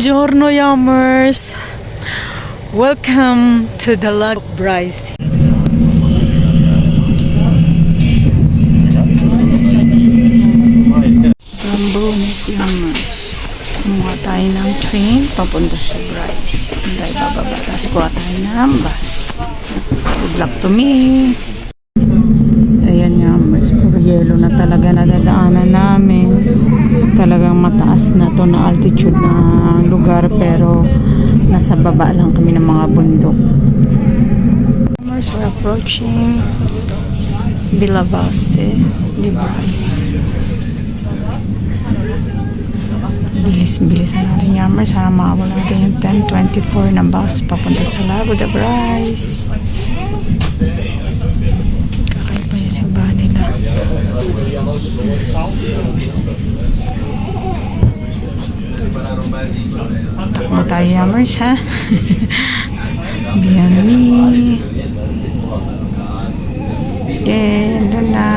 Buongiorno, Yummers! Welcome to the Lago Bryce. Brunit, Yummers. Kumuha tayo ng train papunta sa Bryce. Hindi bababa. Tapos kuha tayo ng bus. Good luck to me. Ayan, Yummers. Puro yelo na talaga nadadaanan namin. Talagang mataas na to na altitude na lugar, pero nasa baba lang kami ng mga bundok. We're approaching Villa Base de Bryce. Bilis natin, Yummers. Sana makawala natin yung 10:24 na bus papunta sa Lago de Bryce. Kakaiba yung simbahan nila. Takbo tayo, Yummers, ha? Biyanmi. Yeah, doon na.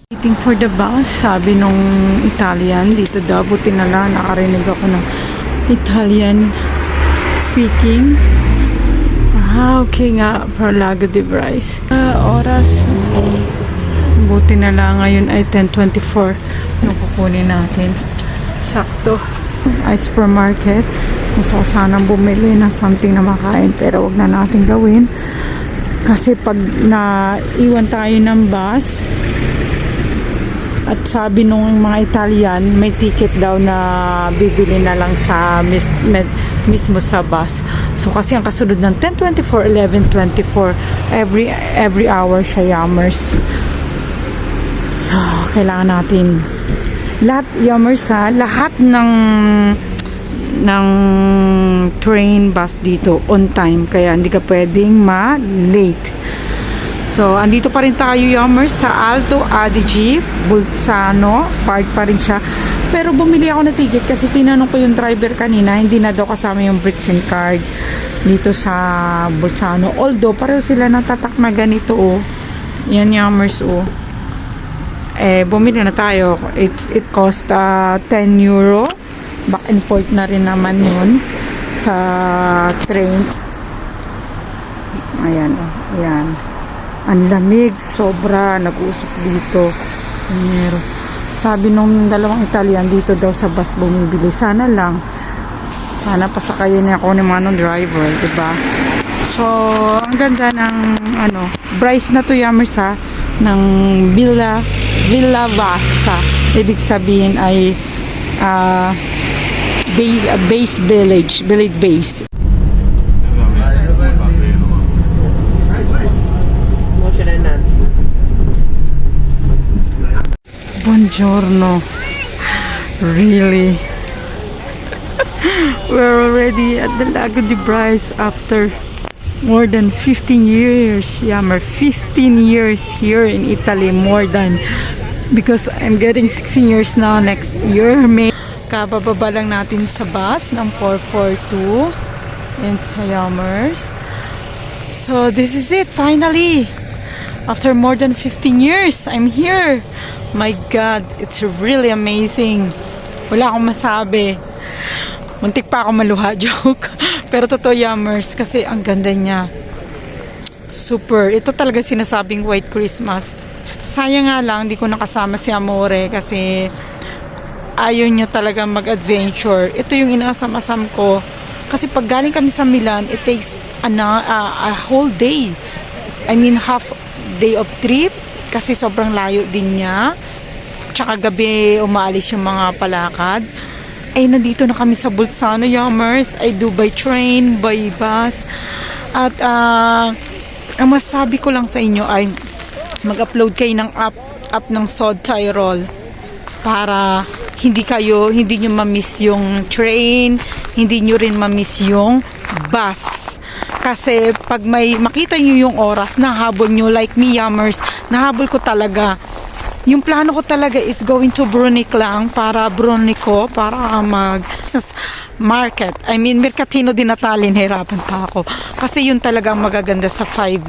Waiting for the bus, sabi nung Italian dito daw. Buti na lang nakarinig ako ng Italian speaking. Okay nga, for Lago de Bryce. Oras, buti na lang ngayon ay 10:24 yung kukunin natin. Sakto. Ay, supermarket. Gusto ko sanang bumili ng something na makain, pero wag na natin gawin. Kasi pag naiwan tayo ng bus, at sabi nung mga Italian, may ticket daw na bibili na lang sa mismo sa bus. So kasi ang kasunod ng 10:24, 11:24, every hour siya, Yummers. So kailangan natin lahat, Yummers, ha, lahat ng train, bus dito on time, kaya hindi ka pwedeng ma-late. So, andito pa rin tayo, Yummers, sa Alto Adige, Bolzano. Park pa rin siya. Pero bumili ako ng ticket kasi tinanong ko yung driver kanina, hindi na daw kasama yung bricks and card dito sa Bolzano. Although, pareho sila natatak na ganito, oh. Yan, Yummers, oh. Bumili na tayo. It cost 10 euro. Back and forth na rin naman yun sa train. Ayan, oh. Ayan. Ang lamig, sobra, nag-usok dito. Sabi nung dalawang Italian dito daw sa bus bumibili. Sana pasakayin niya ako ni manong driver, diba? So, ang ganda ng Bryce na to, Yummers, ha, ng Villa Basa. Ibig sabihin ay base village base. Buongiorno. Really? We're already at the Lago de Bryce after more than 15 years. Yammer, 15 years here in Italy, more than, because I'm getting 16 years now next year, May. Kabababa lang natin sa bus ng 442 and sa Yummers. So this is it, finally. After more than 15 years, I'm here. My God, it's really amazing. Wala akong masabi. Muntik pa ako maluha, joke. Pero totoo, Yummers, kasi ang ganda niya. Super. Ito talaga sinasabing White Christmas. Sayang nga lang, hindi ko nakasama si Amore kasi ayaw niya talaga mag-adventure. Ito yung inasam-asam ko. Kasi pag galing kami sa Milan, it takes a whole day. I mean, half day of trip. Kasi sobrang layo din niya. Tsaka gabi umaalis yung mga palakad. Ay, nandito na kami sa Bolzano, Yummers. I do by train, by bus. At ang masabi ko lang sa inyo ay mag-upload kayo ng app ng Sod Tyrol para hindi nyo ma-miss yung train, hindi nyo rin ma-miss yung bus. Kasi pag may makita nyo yung oras, nahabol nyo, like me, Yummers, nahabol ko talaga. Yung plano ko talaga is going to Brunico lang, para market. I mean, Mercatino di Natale, nahirapan pa ako. Kasi yun talaga ang magaganda sa five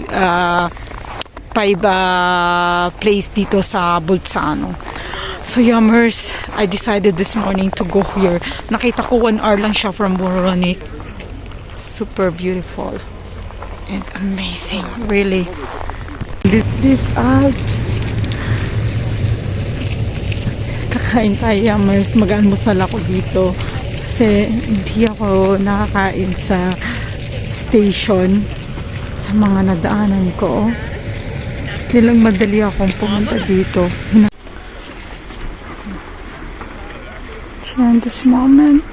place dito sa Bolzano. So yummers, I decided this morning to go here. Nakita ko 1 hour lang siya from Moronic. Super beautiful and amazing, really. These Alps. Kakain tayo, yummers. Mag-almusal ako dito. Kasi hindi ako nakakain sa station sa mga nadaanan ko. Nilang madali akong pumunta dito. And this moment,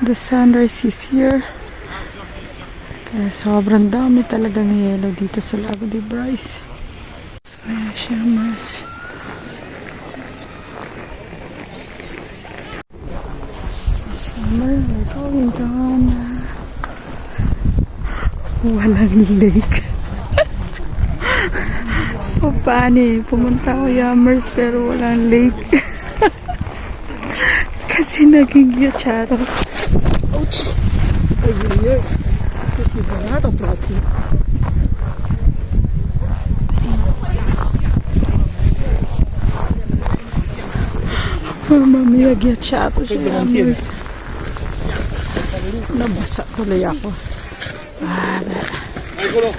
the sunrise is here. Kaya sobrang dami talagang yelo dito sa Lago de Bryce. So, ayan siya, mas. Summer, we're going down. Walang lake. So funny. Pumunta ako yummers pero walang lake. Kasi naging ghiacciato. Ouch! Ay, così volato proprio. Mamma mia, ghiacciato siya. Nabasa tuloy ako. Eccolo!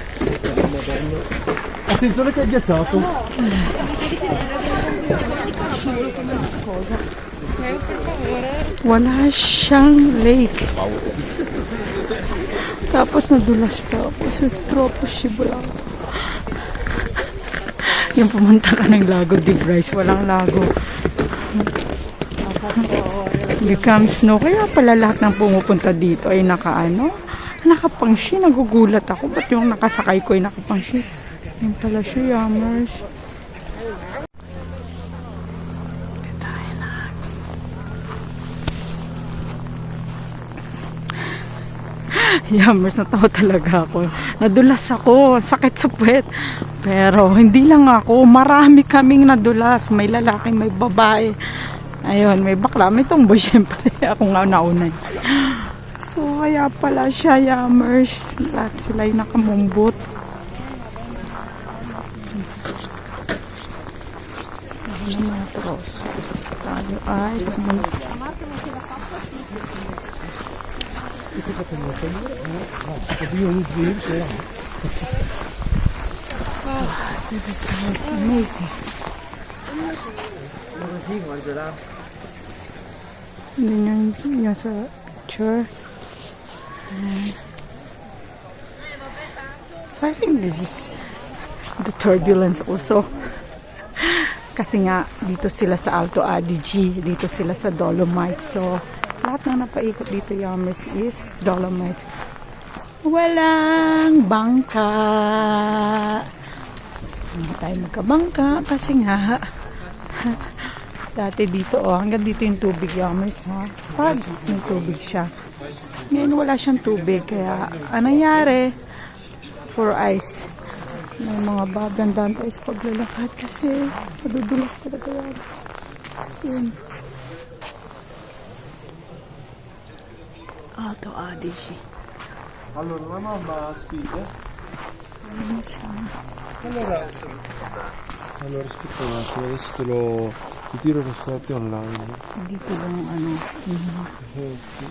Attenzione che è ghiacciato. Wala siyang lake. Tapos nadulas pa ako sa Stropo Shibulato. Yung pumunta ka ng Lago de Bryce, walang lago. Become snow. Kaya pala lahat ng pumupunta dito ay nakapangshi. Nagugulat ako. Ba't yung nakasakay ko ay nakapangshi? Yung pala siya, yummers. Yummers, natawa talaga ako. Nadulas ako. Sakit sa puwet. Pero hindi lang ako. Marami kaming nadulas. May lalaki, may babae. Ayun, may bakla. May tumbo, syempre. Ako nga naunay. So, kaya pala siya, yummers. Lahat sila ay nakamumbot. Ano na mga troso. Tayo ay pumunta. So, this is it's amazing. Yun yung sa picture. So I think this is the turbulence also. Kasi nga, dito sila sa Alto Adige, dito sila sa Dolomites. So, lahat na napaikot dito, yummers, is Dolomites. Walang bangka. Hindi tayo magkabangka kasi nga dati dito, hanggang dito yung tubig, yummers, ha? Pag may tubig siya. Ngayon wala siyang tubig, kaya nangyari? For ice. May mga bagandaan tayo sa paglalakad kasi madudulas talaga, yummers. Kasi Alto Adige. Allora, la mamma sfida. Allora, aspetta un attimo, adesso ti tiro lo stati online. Dito lang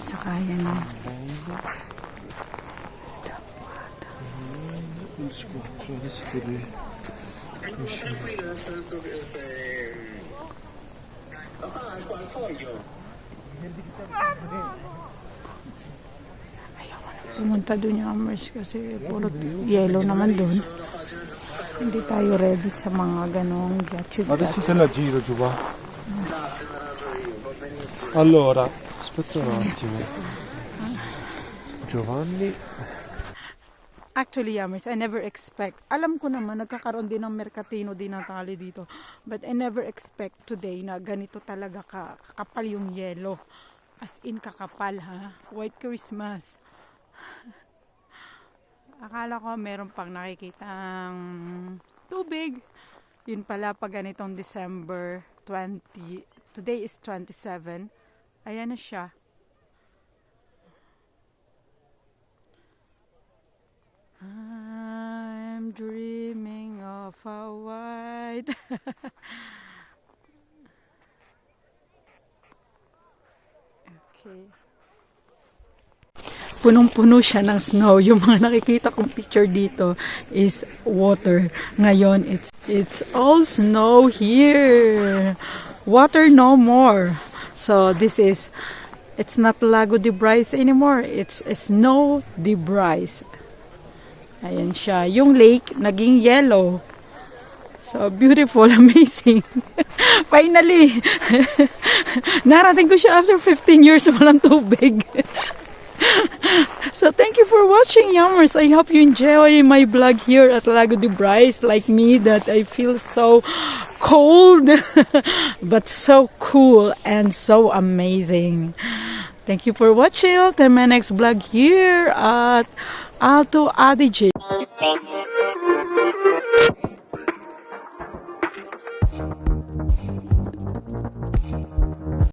sa kaya na. Adesso ti Qui nel senso che se... Papà, è qua il foglio. Pumunta dun yung yummers kasi puro yellow naman dun. Hindi tayo ready sa mga ganong Adesso te la giro giù va. Grazie, me la io, va benissimo. Allora, aspetta un attimo. Giovanni. Actually, yummers, I never expect. Alam ko naman, nagkakaroon din ng Mercatino di Natale dito. But I never expect today na ganito talaga kakapal yung yellow. As in kakapal, ha? White Christmas. Akala ko meron pang nakikitang tubig. Yun pala pag ganitong December 20. Today is 27. Ayan na siya. dreaming of a white. Okay. Punong-puno siya ng snow. Yung mga nakikita kong picture dito is water. Ngayon, it's all snow here. Water no more. So it's not Lago de Bryce anymore. It's Snow de Bryce. Ayan siya. Yung lake, naging yellow. So, beautiful, amazing. Finally, narating ko siya after 15 years walang tubig. So, thank you for watching, Yummers. I hope you enjoy my vlog here at Lago de Bryce, like me, that I feel so cold, but so cool and so amazing. Thank you for watching. Till my next vlog here at Alto Adige.